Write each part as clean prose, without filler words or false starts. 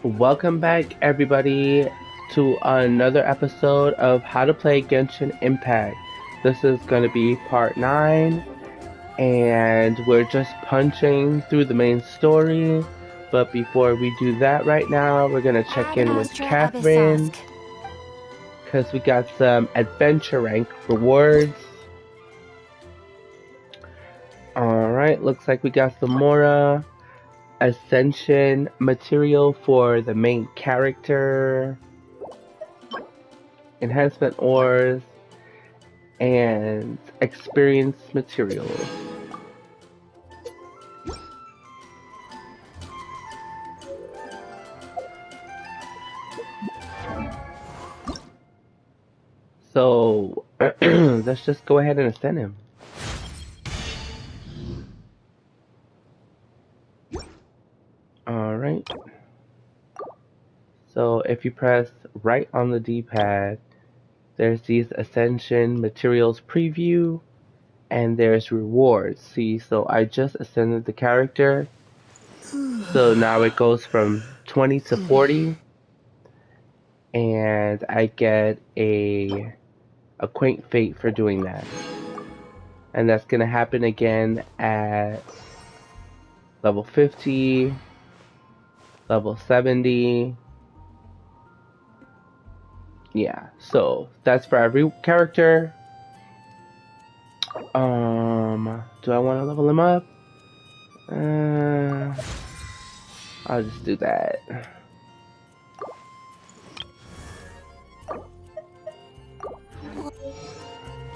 Welcome back, everybody, to another episode of How to Play Genshin Impact. This is going to be part 9, and we're just punching through the main story. But before we do that right now, we're going to check in with Catherine, because we got some adventure rank rewards. Alright, looks like we got some more ascension material for the main character. Enhancement ores, and experience materials. So let's just go ahead and ascend him. Alright. So if you press right on the D-pad, there's these ascension materials preview, and there's rewards. See, so I just ascended the character. So now it goes from 20 to 40, and I get a quaint fate for doing that. And that's gonna happen again at level 50, level 70. Yeah, so that's for every character. Do I want to level him up? I'll just do that.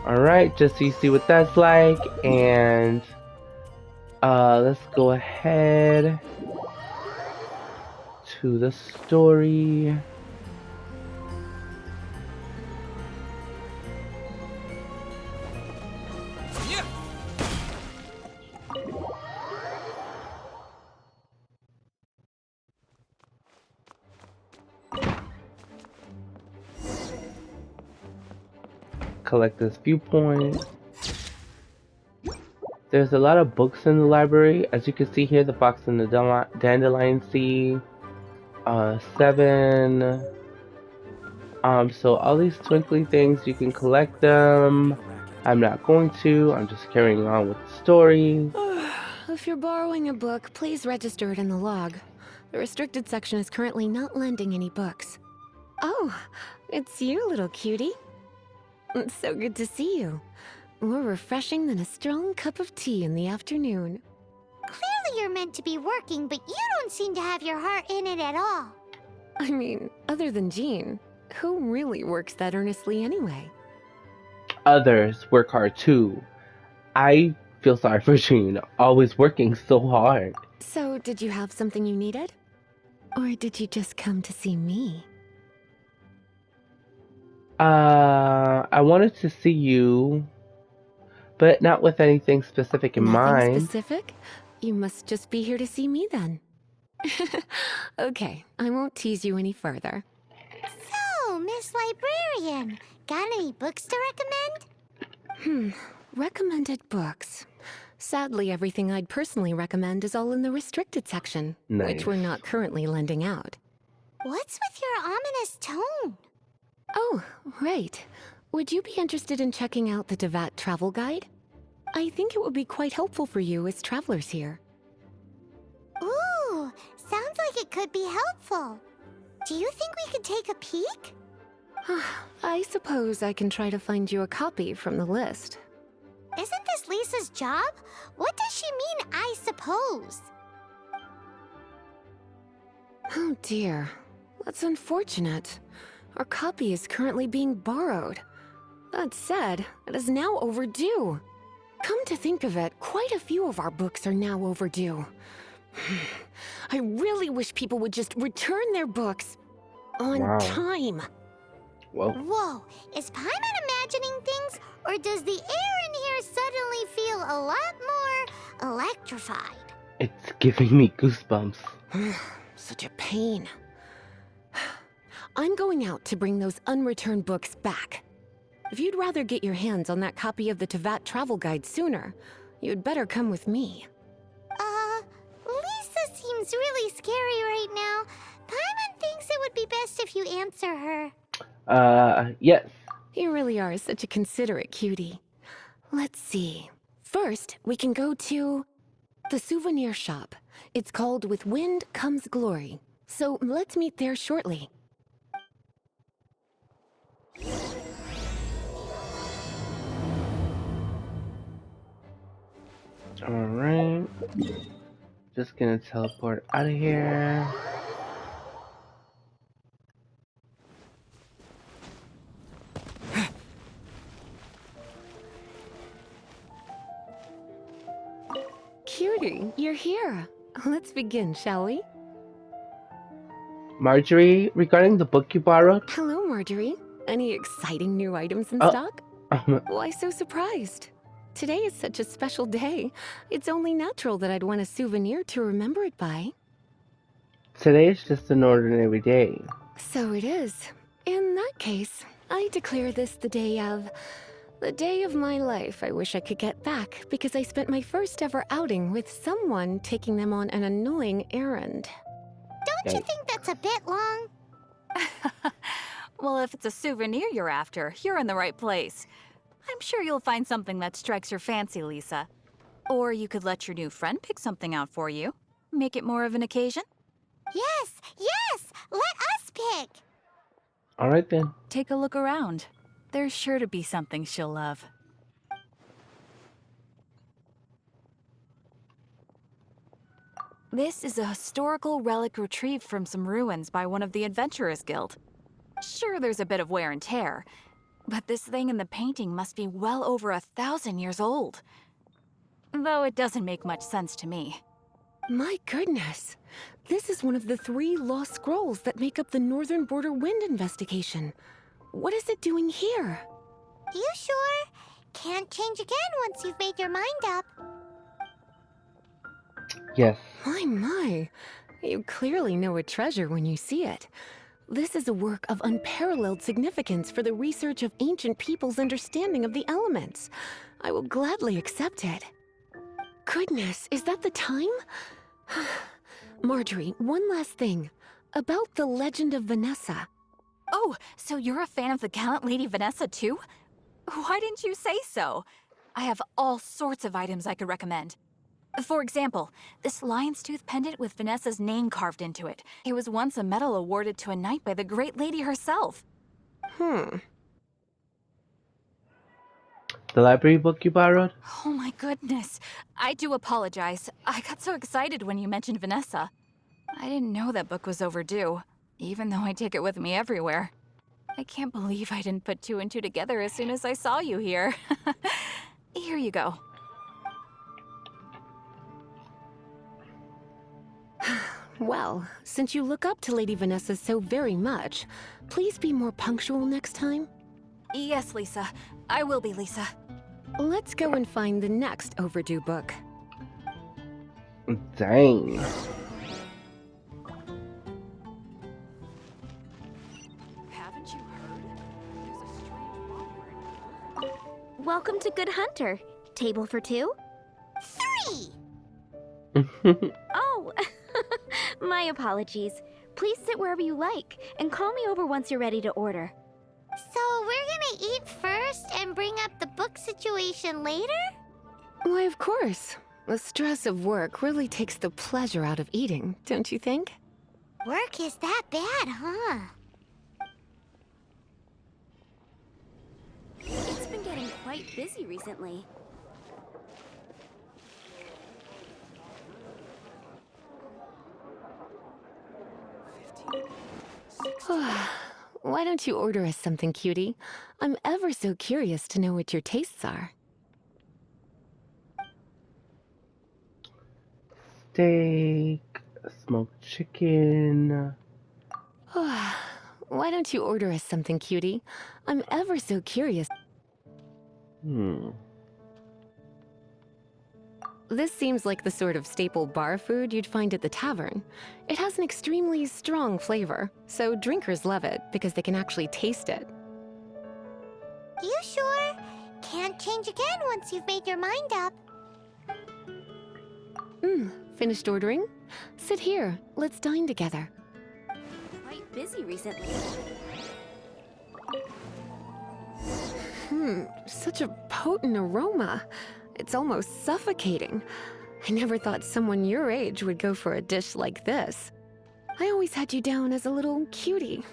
Alright, just so you see what that's like, and let's go ahead to the story. Collect this viewpoint. There's a lot of books in the library. As you can see here, the Fox and the Dandelion Sea, 7. So all these twinkly things, you can collect them. I'm not going to. I'm just carrying on with the story. If you're borrowing a book, please register it in the log. The restricted section is currently not lending any books. Oh, it's you, little cutie. It's so good to see you. More refreshing than a strong cup of tea in the afternoon. Clearly you're meant to be working, but you don't seem to have your heart in it at all. I mean, other than Jean, who really works that earnestly anyway? Others work hard too. I feel sorry for Jean, always working so hard. So, did you have something you needed? Or did you just come to see me? I wanted to see you, but not with anything specific in mind. Nothing specific? You must just be here to see me then. Okay, I won't tease you any further. So, Miss Librarian, got any books to recommend? Recommended books. Sadly, everything I'd personally recommend is all in the restricted section, Nice. which we're not currently lending out. What's with your ominous tone? Oh, right. Would you be interested in checking out the Teyvat travel guide? I think it would be quite helpful for you as travelers here. Ooh, sounds like it could be helpful. Do you think we could take a peek? I suppose I can try to find you a copy from the list. Isn't this Lisa's job? What does she mean, I suppose? Oh dear, that's unfortunate. Our copy is currently being borrowed. That said, it is now overdue. Come to think of it, quite a few of our books are now overdue. I really wish people would just return their books on time. Whoa, is Paimon imagining things, or does the air in here suddenly feel a lot more electrified? It's giving me goosebumps. Such a pain. I'm going out to bring those unreturned books back. If you'd rather get your hands on that copy of the Teyvat travel guide sooner, you'd better come with me. Lisa seems really scary right now. Paimon be best if you answer her. Yes. You really are such a considerate cutie. Let's see. First, we can go to the souvenir shop. It's called With Wind Comes Glory. So let's meet there shortly. Alright. Just gonna teleport out of here. Cutie, you're here. Let's begin, shall we? Marjorie, regarding the book you borrowed. Hello, Marjorie. Any exciting new items in Oh. stock? Why so surprised? Today is such a special day. It's only natural that I'd want a souvenir to remember it by. Today is just an ordinary day. So it is. In that case, I declare this the day of my life I wish I could get back because I spent my first ever outing with someone taking them on an annoying errand. Don't you think that's a bit long? Well, if it's a souvenir you're after, you're in the right place. I'm sure you'll find something that strikes your fancy, Lisa. Or you could let your new friend pick something out for you. Make it more of an occasion. Yes, yes! Let us pick! Alright then. Take a look around. There's sure to be something she'll love. This is a historical relic retrieved from some ruins by one of the Adventurers Guild. Sure, there's a bit of wear and tear, but this thing in the painting must be well over 1,000 years old. Though it doesn't make much sense to me. My goodness! This is one of the 3 lost scrolls that make up the Northern Border Wind investigation. What is it doing here? You sure? Can't change again once you've made your mind up. Yes. My. You clearly know a treasure when you see it. This is a work of unparalleled significance for the research of ancient people's understanding of the elements. I will gladly accept it. Goodness, is that the time? Marjorie, one last thing. About the legend of Vanessa. Oh, so you're a fan of the gallant Lady Vanessa too? Why didn't you say so? I have all sorts of items I could recommend. For example, this lion's tooth pendant with Vanessa's name carved into it. It was once a medal awarded to a knight by the great lady herself. Hmm. The library book you borrowed? Oh my goodness. I do apologize. I got so excited when you mentioned Vanessa. I didn't know that book was overdue, even though I take it with me everywhere. I can't believe I didn't put 2 and 2 together as soon as I saw you here. Here you go. Well, since you look up to Lady Vanessa so very much, please be more punctual next time. Yes, Lisa. I will be, Lisa. Let's go and find the next overdue book. Dang. Haven't you heard? There's a strange wandering. Welcome to Good Hunter. Table for 2? 3! Oh, my apologies. Please sit wherever you like, and call me over once you're ready to order. So we're gonna eat first and bring up the book situation later? Why, of course. The stress of work really takes the pleasure out of eating, don't you think? Work is that bad, huh? It's been getting quite busy recently. Why don't you order us something, cutie? I'm ever so curious to know what your tastes are. Steak, smoked chicken. Why don't you order us something, cutie? I'm ever so curious. This seems like the sort of staple bar food you'd find at the tavern. It has an extremely strong flavor, so drinkers love it because they can actually taste it. You sure? Can't change again once you've made your mind up. Finished ordering? Sit here, let's dine together. quite busy recently. Such a potent aroma. It's almost suffocating. I never thought someone your age would go for a dish like this. I always had you down as a little cutie.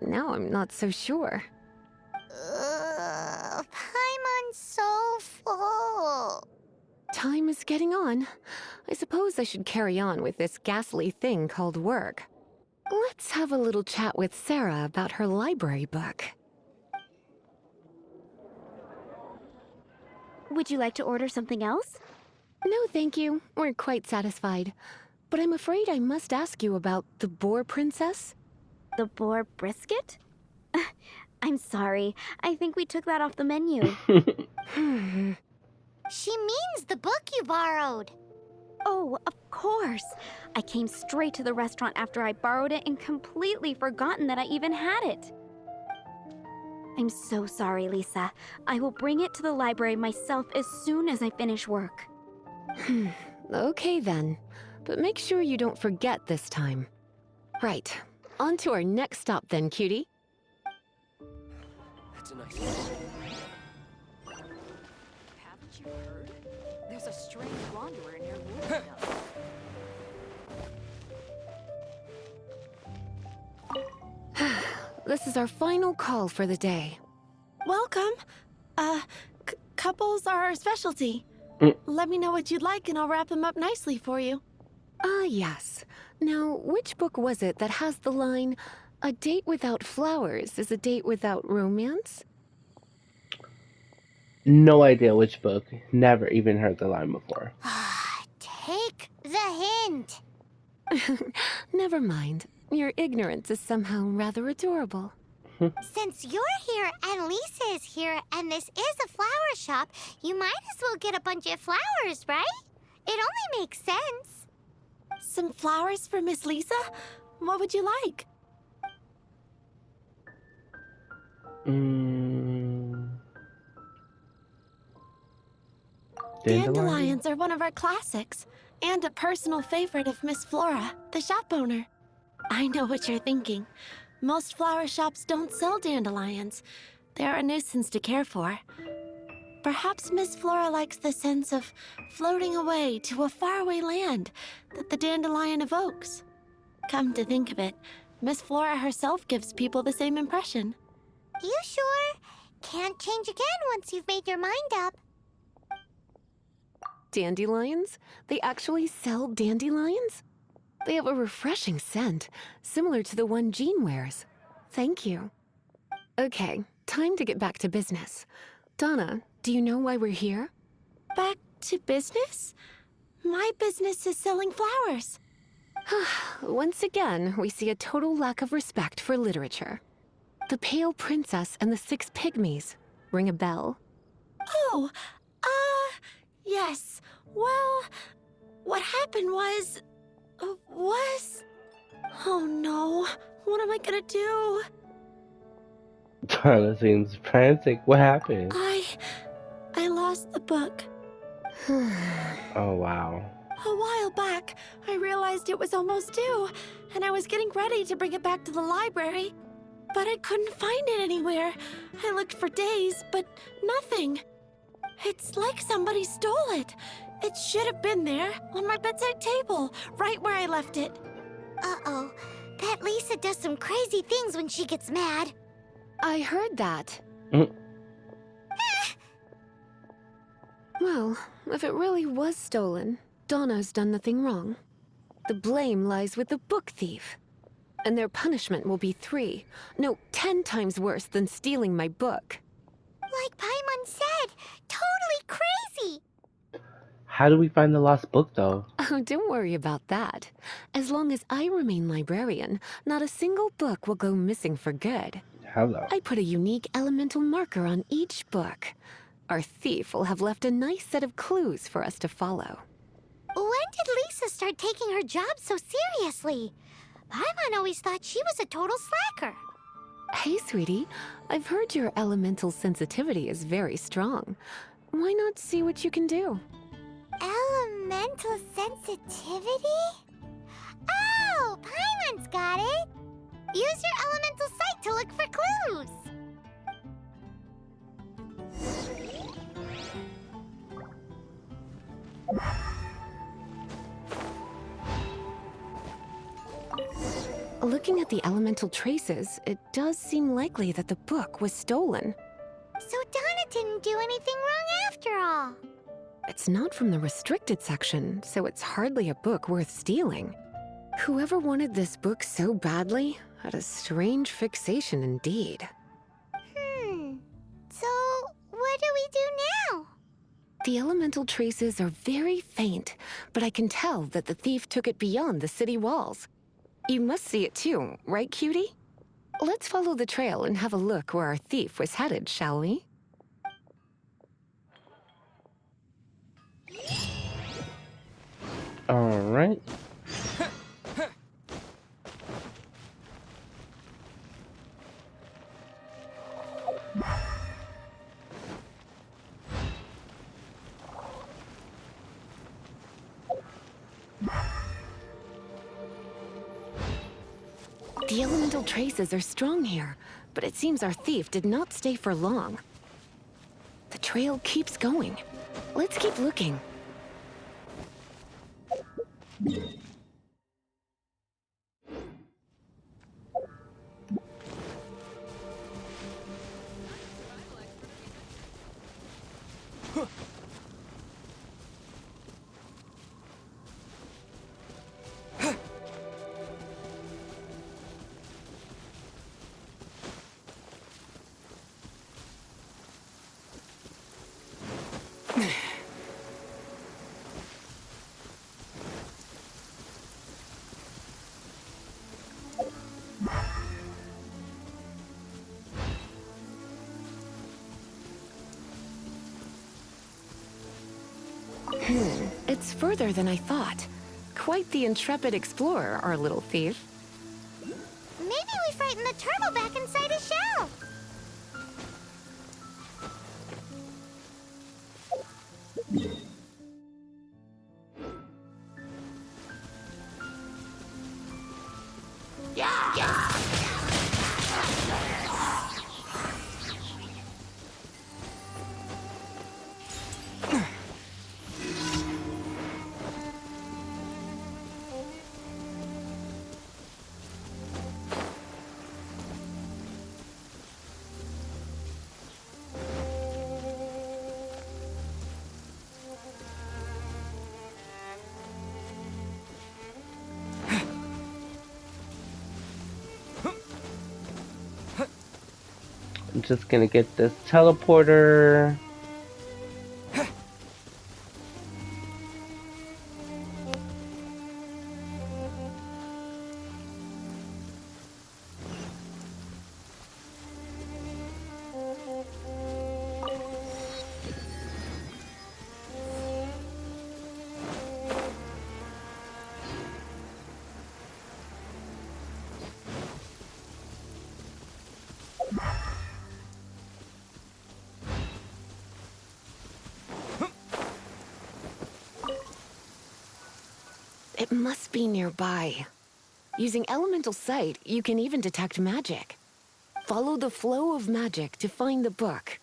Now I'm not so sure. Paimon's so full. Time is getting on. I suppose I should carry on with this ghastly thing called work. Let's have a little chat with Sarah about her library book. Would you like to order something else? No, thank you. We're quite satisfied. But I'm afraid I must ask you about the Boar Princess. The boar brisket? I'm sorry. I think we took that off the menu. She means the book you borrowed. Oh, of course. I came straight to the restaurant after I borrowed it and completely forgotten that I even had it. I'm so sorry, Lisa. I will bring it to the library myself as soon as I finish work. Okay then. But make sure you don't forget this time. Right. On to our next stop then, cutie. That's a nice one. Haven't you heard? There's a strange wanderer near Woodville. This is our final call for the day. Welcome. Couples are our specialty. Let me know what you'd like and I'll wrap them up nicely for you. Ah, yes. Now, which book was it that has the line, "A date without flowers is a date without romance"? No idea which book. Never even heard the line before. Take the hint. Never mind. Your ignorance is somehow rather adorable. Since you're here and Lisa is here and this is a flower shop, you might as well get a bunch of flowers, right? It only makes sense. Some flowers for Miss Lisa? What would you like? Dandelions are one of our classics, and a personal favorite of Miss Flora, the shop owner. I know what you're thinking. Most flower shops don't sell dandelions. They're a nuisance to care for. Perhaps Miss Flora likes the sense of floating away to a faraway land that the dandelion evokes. Come to think of it, Miss Flora herself gives people the same impression. You sure? Can't change again once you've made your mind up. Dandelions? They actually sell dandelions? They have a refreshing scent, similar to the one Jean wears. Thank you. Okay, time to get back to business. Donna, do you know why we're here? Back to business? My business is selling flowers. Once again, we see a total lack of respect for literature. The Pale Princess and the Six Pygmies. Ring a bell? Oh, yes. Well, what happened was... Oh no, what am I gonna do? Donna seems frantic. What happened? I lost the book. Oh, wow. A while back, I realized it was almost due, and I was getting ready to bring it back to the library. But I couldn't find it anywhere. I looked for days, but nothing. It's like somebody stole it. It should have been there, on my bedside table, right where I left it. Uh-oh. That Lisa does some crazy things when she gets mad. I heard that. Well, if it really was stolen, Donna's done nothing wrong. The blame lies with the book thief. And their punishment will be 10 times worse than stealing my book. Like Paimon said, totally crazy. How do we find the lost book, though? Oh, don't worry about that. As long as I remain librarian, not a single book will go missing for good. Hello. I put a unique elemental marker on each book. Our thief will have left a nice set of clues for us to follow. When did Lisa start taking her job so seriously? Paimon always thought she was a total slacker. Hey, sweetie. I've heard your elemental sensitivity is very strong. Why not see what you can do? Elemental sensitivity? Oh, Paimon's got it. Use your elemental sight to look for clues. Looking at the elemental traces, it does seem likely that the book was stolen. So Donna didn't do anything wrong after all. It's not from the restricted section, so it's hardly a book worth stealing. Whoever wanted this book so badly had a strange fixation indeed. So what do we do now? The elemental traces are very faint, but I can tell that the thief took it beyond the city walls. You must see it too, right, cutie? Let's follow the trail and have a look where our thief was headed, shall we? All right. The elemental traces are strong here, but it seems our thief did not stay for long. The trail keeps going. Let's keep looking. It's further than I thought. Quite the intrepid explorer, our little thief. Maybe we frightened the turtle back inside his shell. I'm just gonna get this teleporter. It must be nearby. Using elemental sight, you can even detect magic. Follow the flow of magic to find the book.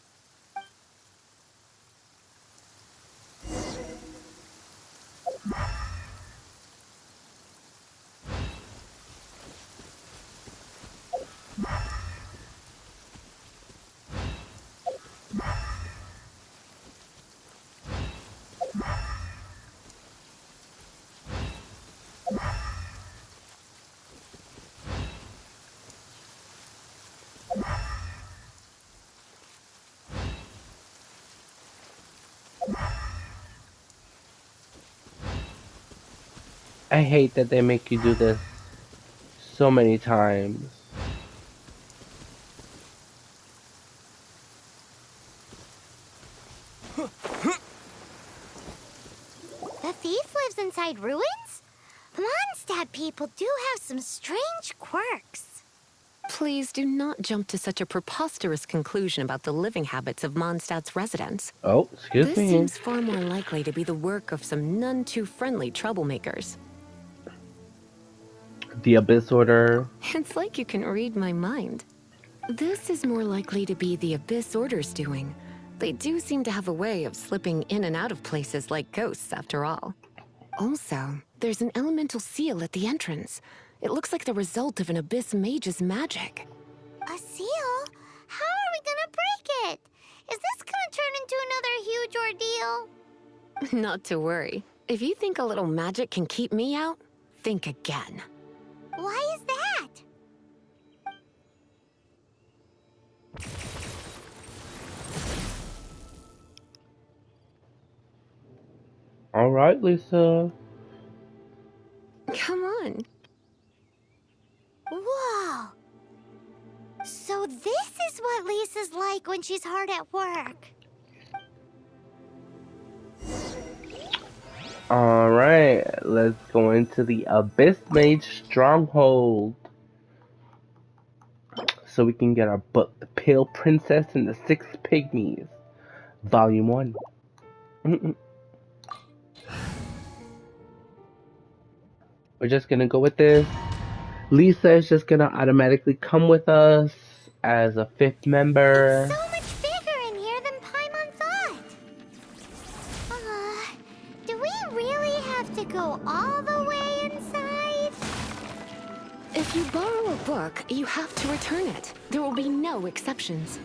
I hate that they make you do this so many times. The thief lives inside ruins? Mondstadt people do have some strange quirks. Please do not jump to such a preposterous conclusion about the living habits of Mondstadt's residents. Oh, excuse This me. seems far more likely to be the work of some none too friendly troublemakers. The Abyss Order. It's like you can read my mind. This is more likely to be the Abyss Order's doing. They do seem to have a way of slipping in and out of places like ghosts, after all. Also, there's an elemental seal at the entrance. It looks like the result of an Abyss mage's magic. A seal? How are we gonna break it? Is this gonna turn into another huge ordeal? Not to worry. If you think a little magic can keep me out, think again. Why is that? All right, Lisa. Come on. Whoa! So this is what Lisa's like when she's hard at work. All right, let's go into the Abyss Mage Stronghold. So we can get our book, The Pale Princess and the Six Pygmies, Volume 1. We're just gonna go with this. Lisa is just gonna automatically come with us as a 5th member. So much bigger in here than Paimon thought. Do we really have to go all the way inside? If you borrow a book, you have to return it. There will be no exceptions.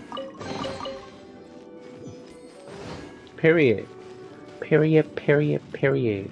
Period. Period, period, period.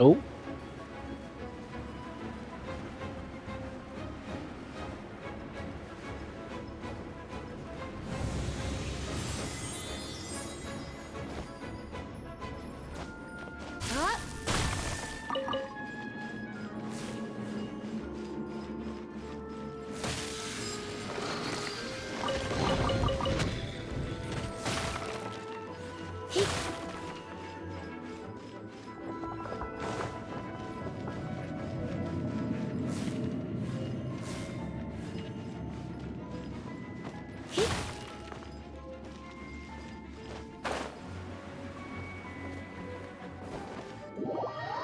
Oh.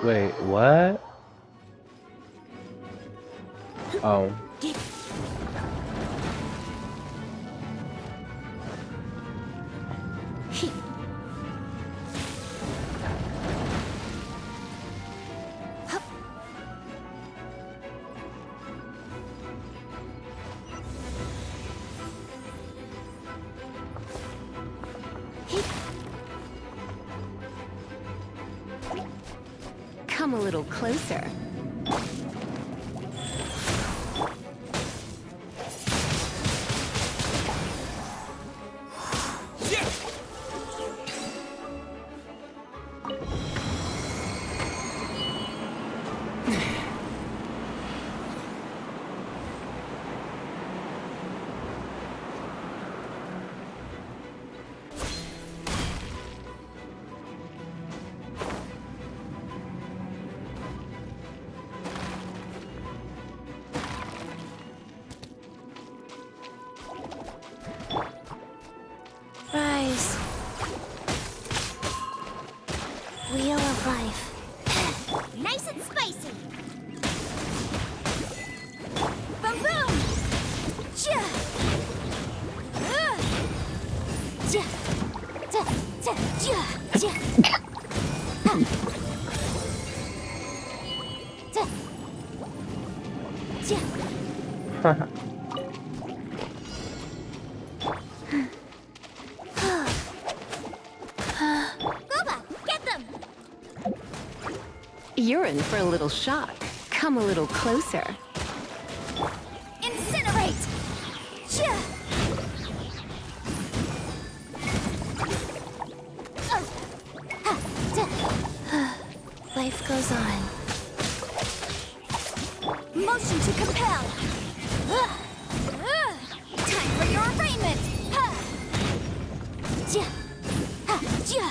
Wait, what? Oh. Come a little closer. Gooba, get them! You're in for a little shock. Come a little closer. Incinerate! Chia! Life goes on. Motion to compel! Time for your arraignment! Chia! Chia!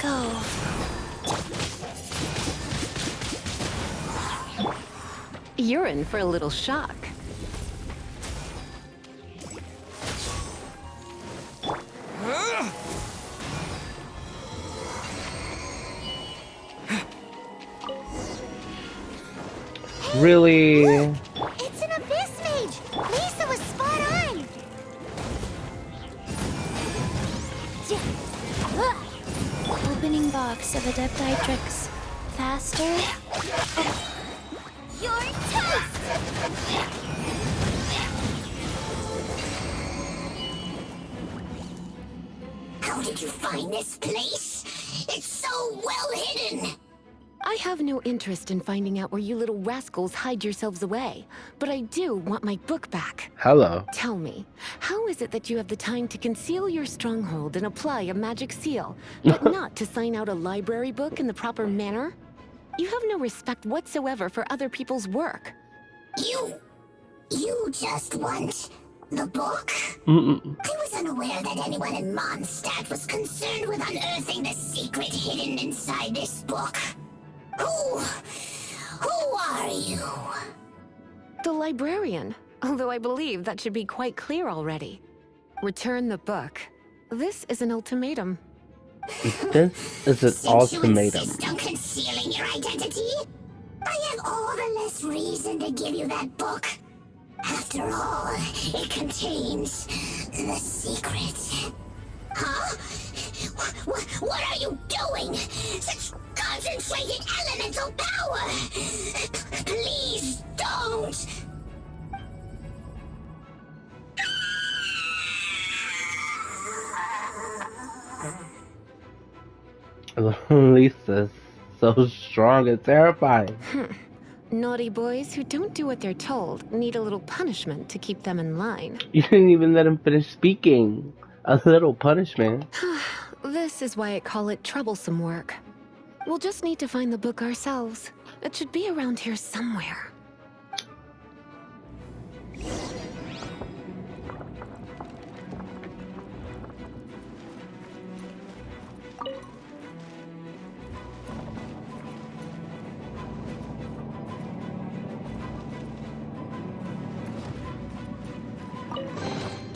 Go. You're in for a little shock. Really? It's an abyss mage! Lisa was spot on! Opening box of Adeptitrix. Faster. Your toast! How did you find this place? It's so well hidden! I have no interest in finding out where you little rascals hide yourselves away, but I do want my book back. Hello. Tell me, how is it that you have the time to conceal your stronghold and apply a magic seal, but not to sign out a library book in the proper manner? You have no respect whatsoever for other people's work. You just want the book? Mm-mm. I was unaware that anyone in Mondstadt was concerned with unearthing the secret hidden inside this book. Who are you? The librarian, although I believe that should be quite clear already. Return the book. This is an ultimatum. This is an Since you ultimatum. insist on concealing your identity, I have all the less reason to give you that book. After all, it contains the secret. Huh? What are you doing? Such concentrated elemental power! Please don't! Lisa's so strong and terrifying. Naughty boys who don't do what they're told need a little punishment to keep them in line. You didn't even let him finish speaking. A little punishment. This is why I call it troublesome work. We'll just need to find the book ourselves. It should be around here somewhere.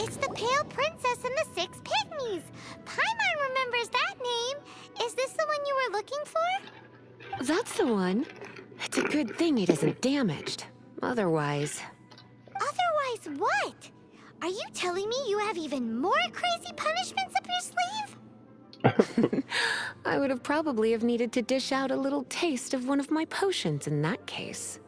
It's the Pale Princess and the Six Pygmies! Paimon remembers that name! Is this the one you were looking for? That's the one. It's a good thing it isn't damaged. Otherwise... Otherwise what? Are you telling me you have even more crazy punishments up your sleeve? I would have probably have needed to dish out a little taste of one of my potions in that case.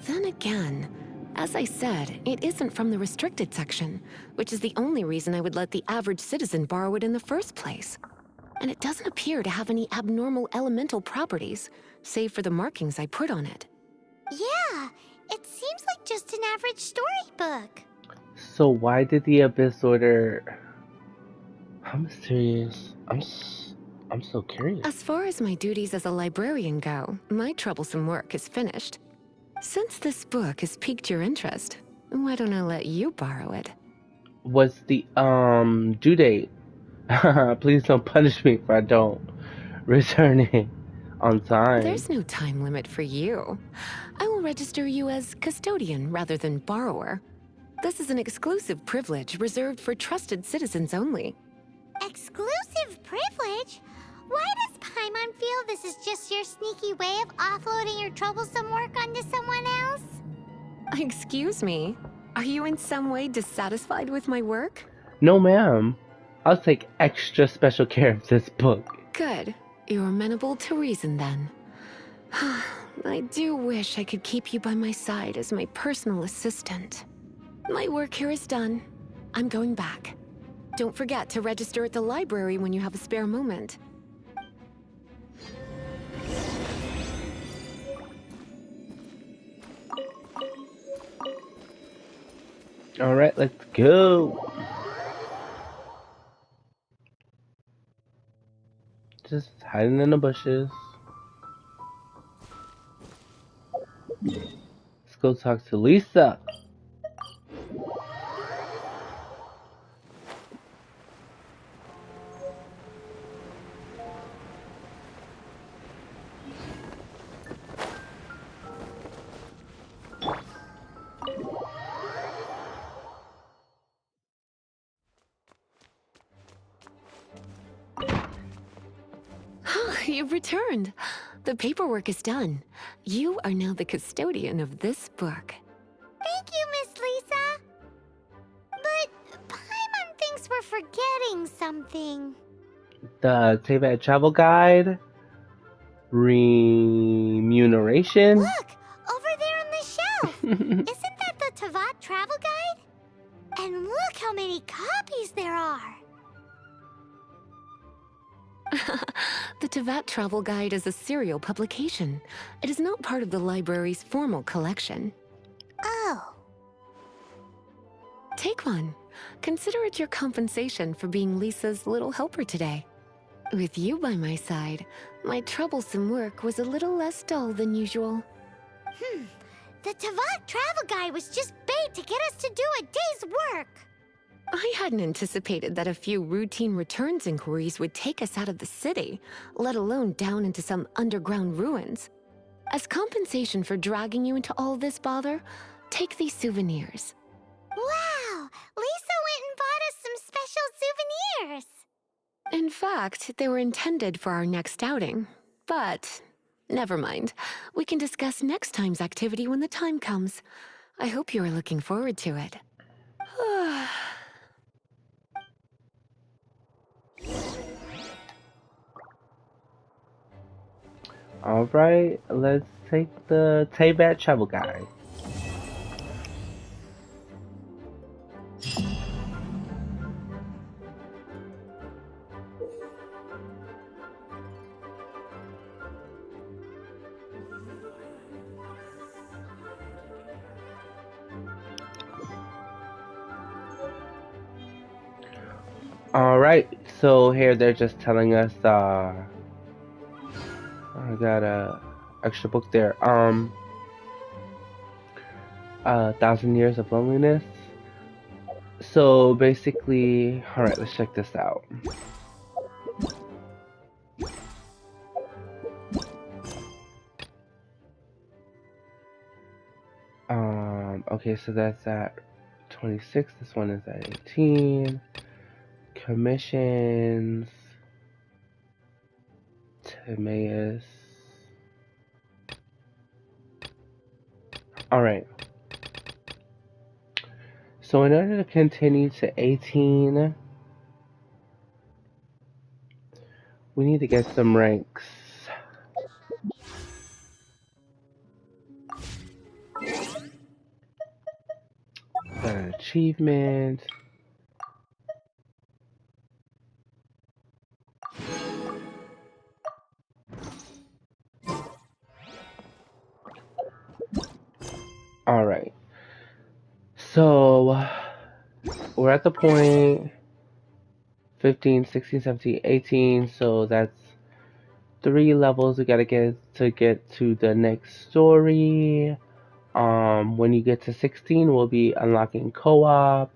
Then again, as I said, it isn't from the restricted section, which is the only reason I would let the average citizen borrow it in the first place. And it doesn't appear to have any abnormal elemental properties, save for the markings I put on it. Yeah, it seems like just an average storybook. So why did the Abyss order... How mysterious. I'm so curious. As far as my duties as a librarian go, my troublesome work is finished. Since this book has piqued your interest, why don't I let you borrow it? What's the due date? Please don't punish me if I don't return it on time. There's no time limit for you. I will register you as custodian rather than borrower. This is an exclusive privilege reserved for trusted citizens only. Exclusive privilege? Why does Paimon feel this is just your sneaky way of offloading your troublesome work onto someone else? Excuse me, are you in some way dissatisfied with my work? No, ma'am. I'll take extra special care of this book. Good. You're amenable to reason then. I do wish I could keep you by my side as my personal assistant. My work here is done. I'm going back. Don't forget to register at the library when you have a spare moment. Alright, let's go. Just hiding in the bushes. Let's go talk to Lisa. You've returned. The paperwork is done. You are now the custodian of this book. Thank you, Miss Lisa. But Paimon thinks we're forgetting something. The Teyvat travel guide. Remuneration. Look, over there on the shelf. Isn't that the Teyvat travel guide? And look how many copies there are. The Teyvat Travel Guide is a serial publication. It is not part of the library's formal collection. Oh. Take one. Consider it your compensation for being Lisa's little helper today. With you by my side, my troublesome work was a little less dull than usual. The Teyvat travel guide was just bait to get us to do a day's work. I hadn't anticipated that a few routine returns inquiries would take us out of the city, let alone down into some underground ruins. As compensation for dragging you into all this bother, take these souvenirs. Wow, Lisa went and bought us some special souvenirs. In fact, they were intended for our next outing. But never mind. We can discuss next time's activity when the time comes. I hope you are looking forward to it. Alright, let's take the Teyvat travel guide. Alright, so here they're just telling us, I got a extra book there. 1,000 Years of Loneliness. So basically, alright, let's check this out. Okay, so that's at 26, this one is at 18. Commissions. Timaeus. Alright. So in order to continue to 18, we need to get some ranks. Got an achievement. Alright. So we're at the point 15, 16, 17, 18, so that's 3 levels we gotta get to the next story. When you get to 16, we'll be unlocking co-op.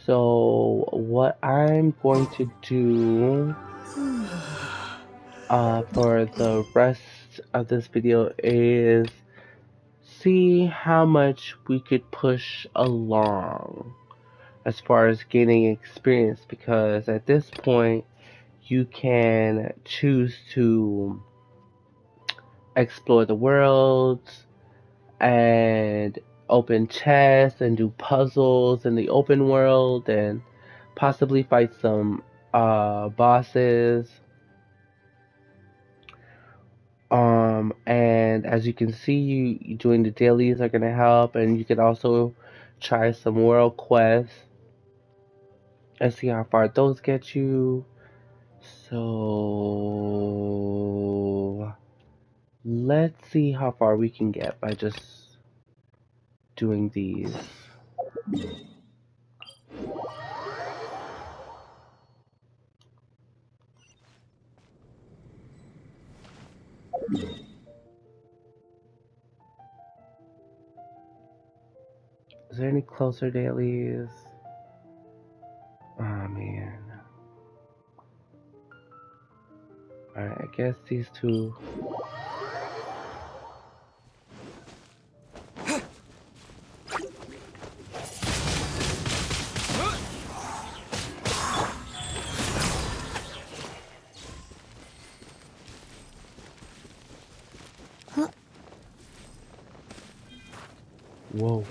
So what I'm going to do for the rest of this video is see how much we could push along as far as gaining experience, because at this point you can choose to explore the world and open chests and do puzzles in the open world and possibly fight some bosses. And And as you can see, you doing the dailies are gonna help, and you can also try some world quests and see how far those get you. So let's see how far we can get by just doing these. Is there any closer dailies? Oh man. Alright, I guess these two. Whoa.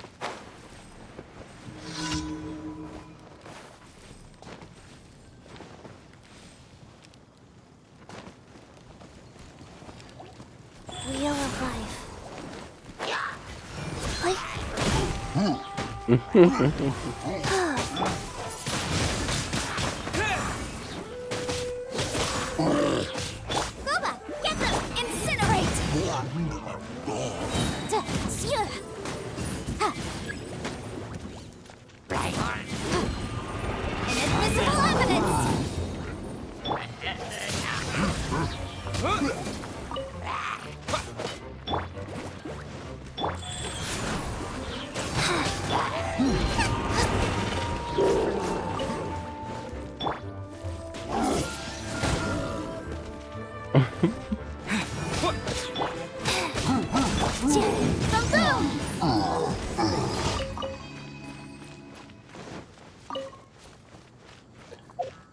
Wheel of life. Booba, get them! Incinerate! Inadmissible evidence!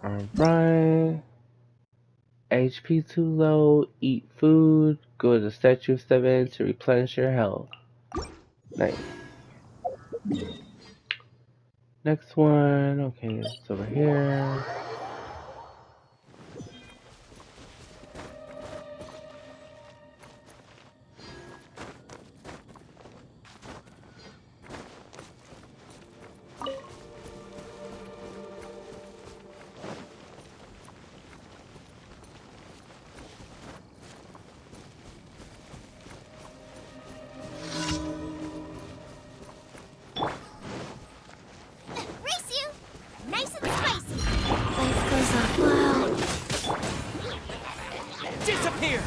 Alright. HP too low, eat food, go to Statue of 7 to replenish your health. Nice. Next one, okay, it's over here. Race you! Nice and spicy! Life goes on. Wow. Disappear!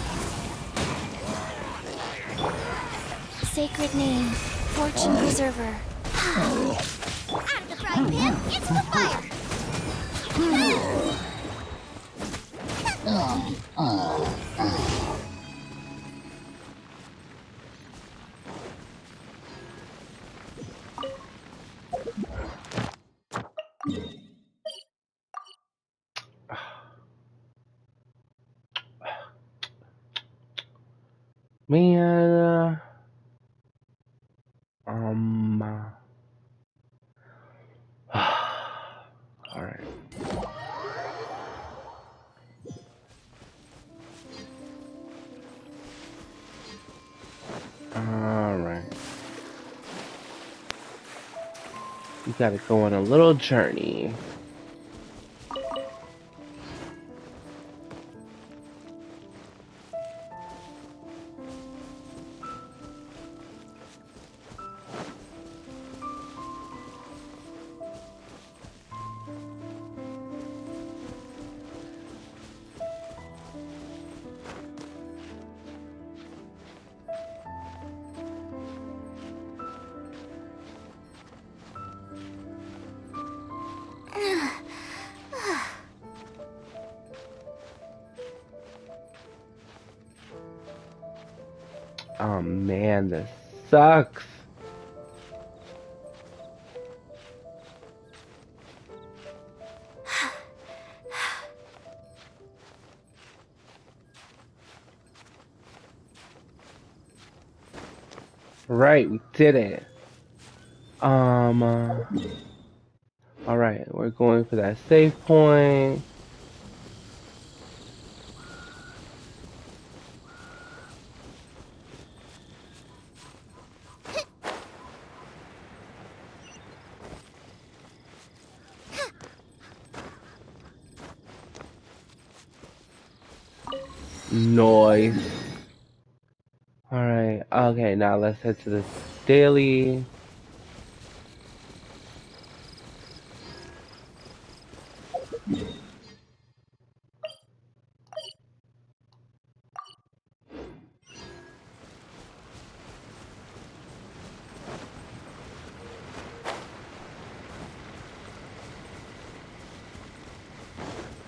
Sacred name. Fortune preserver. Out of the frying pan, into the fire! Man, alright. Alright. You gotta go on a little journey. Oh man, this sucks. Right, we did it. Alright, we're going for that save point. Noise. Alright, okay, now let's head to the daily.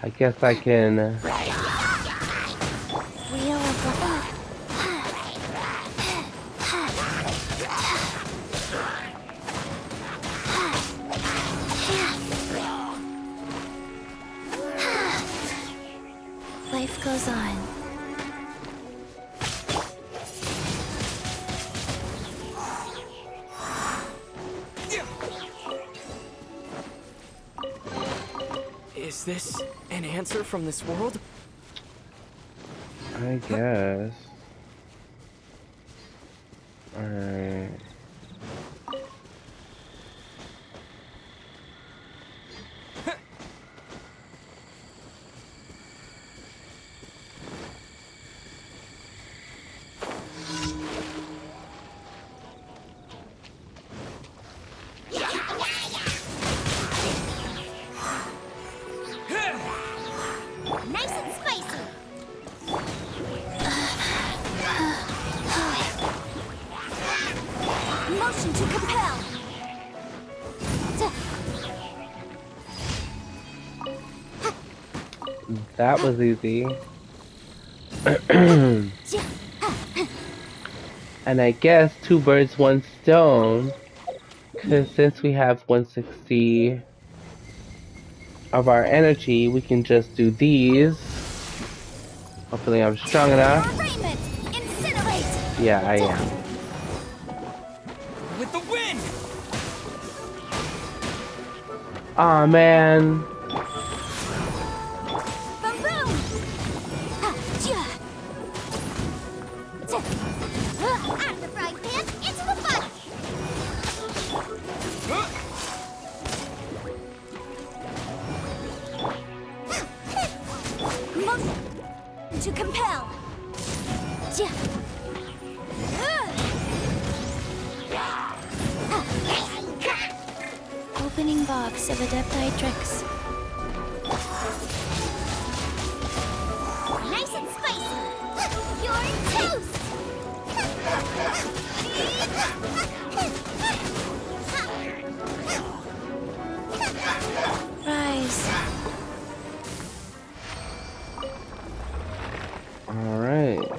I guess I can. Wheel of Life. Life goes on. Is this an answer from this world? I guess. Alright. Nice and spicy. Motion to compel. That was easy. And I guess two birds, one stone. Because since we have 160 of our energy, we can just do these. Hopefully I'm strong enough. Arraignment. Incinerate. Yeah, I am. With the wind! Aw, man. Boom boom. Out of the frying pan, into the fire. Motion to compel. Opening box of Adepti tricks. Nice and spicy. You're toast. Rise. Alright.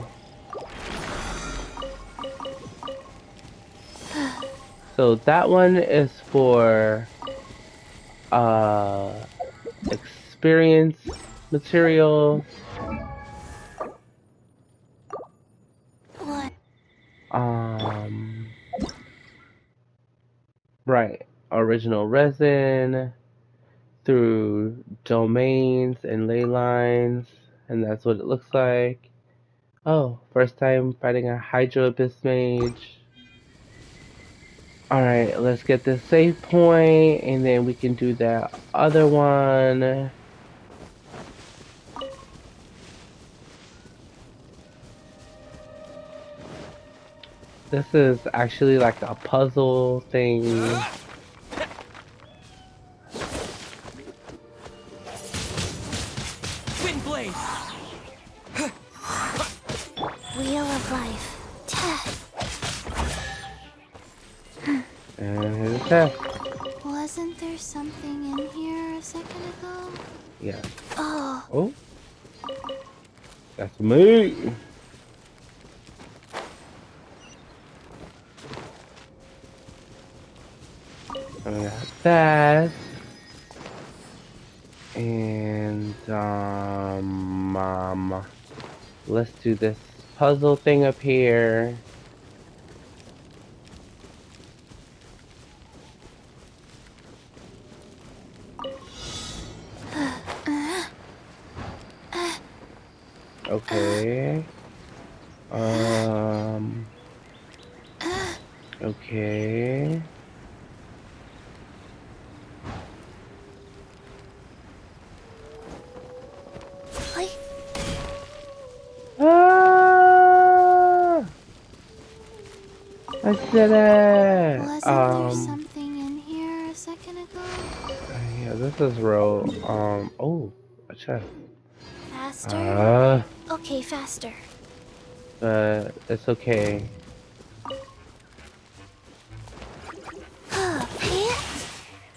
So that one is for experience material. What? Right. Original resin through domains and ley lines, and that's what it looks like. Oh, first time fighting a Hydro Abyss Mage. Alright, let's get this save point, and then we can do that other one. This is actually like a puzzle thing. Wind blade! Wheel of Life. And here's the test. Wasn't there something in here a second ago? Yeah. Oh, Oh. That's me. I got that. And let's do this puzzle thing up here. Okay. Okay. like, Ah! I did it! Wasn't there something in here a second ago? Yeah, this is real, oh, a chest. Faster? Okay, faster. But it's okay.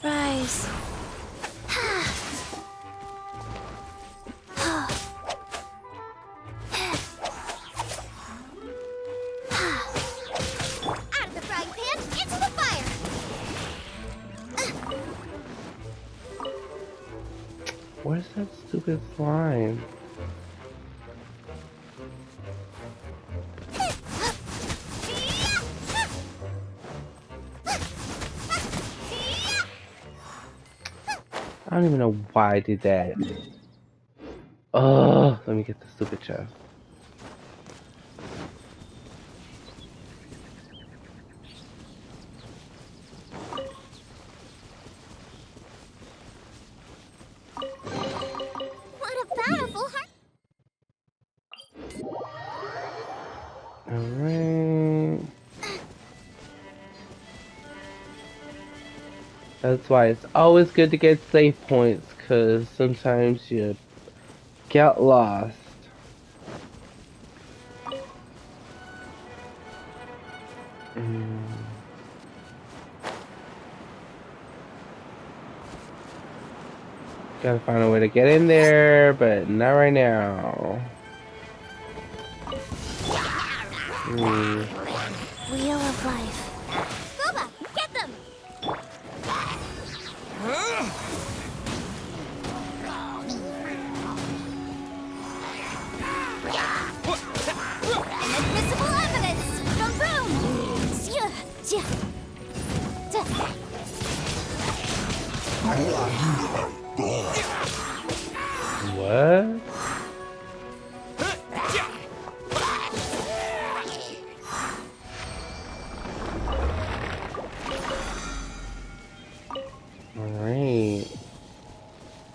Rise. Out of the frying pan, into the fire! Where's that stupid slime? I don't even know why I did that. Oh, let me get the stupid chest. What a bountiful heart! Alright. That's why it's always good to get save points, because sometimes you get lost. Mm. Gotta find a way to get in there, but not right now. Wheel of life. Scuba, get them! Inadmissible evidence! From What? Alright.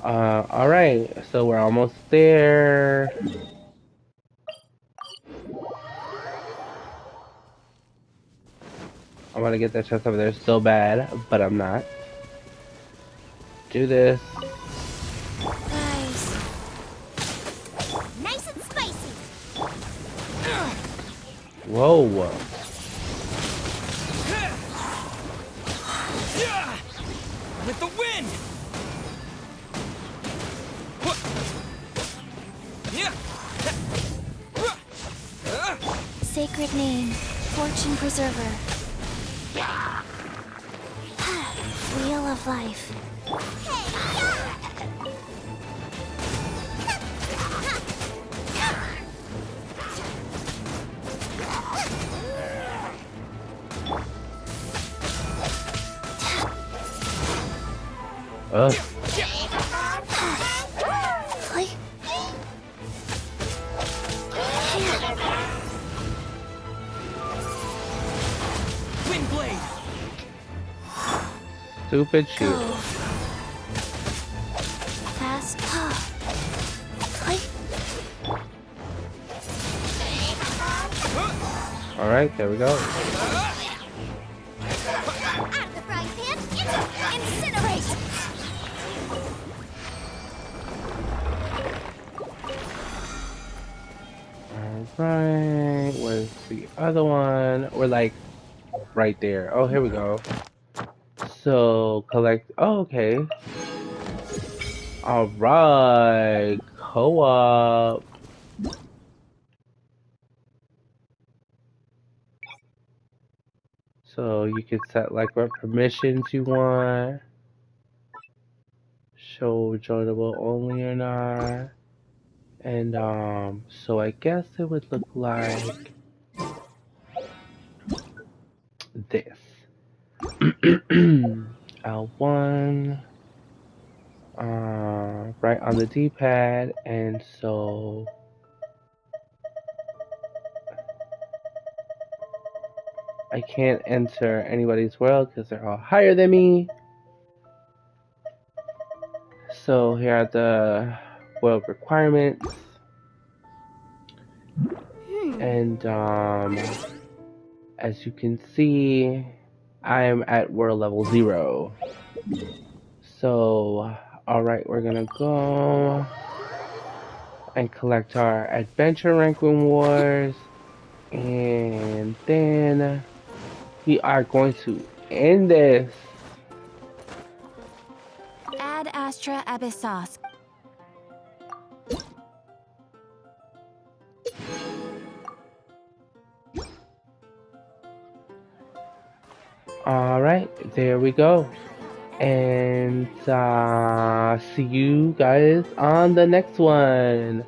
Alright, so we're almost there. I want to get that chest over there so bad, but I'm not. Do this. Rise. Nice and spicy! Whoa. With the wind! Sacred name. Fortune preserver. Wheel of life. Ugh. Like, Wind blade! Stupid shield. go. Fast. Like, Alright, there we go. Out of the frying pan, incinerate! Alright, where's the other one? We're like right there. Oh, here we go. So, collect. Oh, okay. Alright, co-op. So, you can set like what permissions you want. Show joinable only or not. And, so I guess it would look like this. L1, right on the D-pad, and so I can't enter anybody's world because they're all higher than me. So here are the world requirements, and As you can see, I am at world level 0. So, alright, we're gonna go and collect our adventure rank rewards. And then we are going to end this. Ad Astra Abyssos. Alright, there we go. And see you guys on the next one.